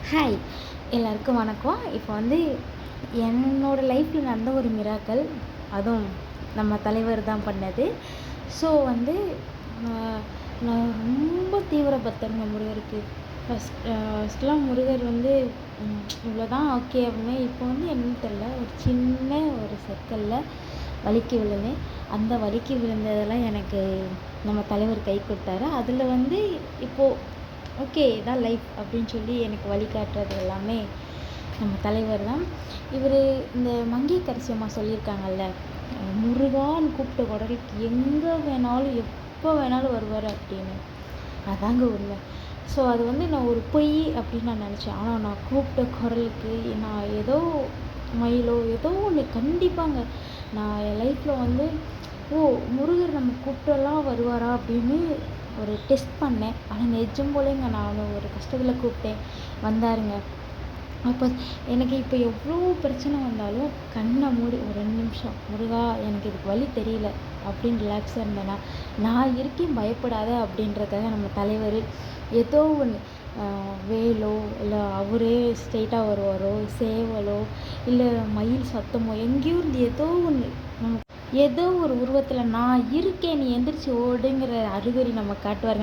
Hi, எல்லாருக்கும் வணக்கம். இப்போ வந்து என்னோடய லைஃப்பில் நடந்த ஒரு மிராக்கல், அதுவும் நம்ம தலைவர் தான் பண்ணது. ஸோ வந்து நான் ரொம்ப தீவிர பக்தருங்க முருகருக்கு. ஃபஸ்ட்லாம் முருகர் வந்து இவ்வளோ தான் ஓகே அப்படின்னு. இப்போ வந்து என்னன்னு தெரில, ஒரு சின்ன ஒரு சர்க்கிளில் வழுக்கி விழுந்தேன். அந்த வழுக்கி விழுந்ததெல்லாம் எனக்கு நம்ம தலைவர் கை கொடுத்தாரு. அதில் வந்து இப்போது ஓகே இதான் லைஃப் அப்படின்னு சொல்லி எனக்கு வழிகாட்டுறது எல்லாமே நம்ம தலைவர் தான். இவர் இந்த மங்கை கரிசம்மா சொல்லியிருக்காங்கல்ல, முருகான்னு கூப்பிட்ட குடலுக்கு எங்கே வேணாலும் எப்போ வேணாலும் வருவார் அப்படின்னு. அதாங்க உண்மை. ஸோ அது வந்து நான் ஒரு பொய் அப்படின்னு நான் நினச்சேன். ஆனால் நான் கூப்பிட்ட குரலுக்கு நான் ஏதோ மயிலோ ஏதோ ஒன்று கண்டிப்பாங்க. நான் என் லைஃப்பில் வந்து முருகர் நம்ம கூப்பிட்டெல்லாம் வருவாரா அப்படின்னு ஒரு டெஸ்ட் பண்ணேன். ஆனால் நிஜம் போலேங்க, நான் ஒரு கஷ்டத்தில் கூப்பிட்டேன், வந்தாருங்க. அப்போ எனக்கு இப்போ எவ்வளோ பிரச்சனை வந்தாலும் கண்ணை மூடி ஒரு 2 நிமிஷம், முருகா எனக்கு இதுக்கு வழி தெரியல அப்படின்னு ரிலாக்ஸாக இருந்தேன்னா, நான் இருக்கேன் பயப்படாத அப்படின்றதுக்காக நம்ம தலைவர் ஏதோ ஒன்று வேலோ இல்லை அவரே ஸ்ட்ரெயிட்டாக வருவாரோ, சேவலோ இல்லை மயில் சத்தமோ எங்கேயோ இருந்து ஏதோ ஒன்று ஏதோ ஒரு உருவத்தில் நான் இருக்கேன், நீ எந்திரிச்சு ஓடுங்கிற அறிகுறி நம்ம காட்டுவாருங்க.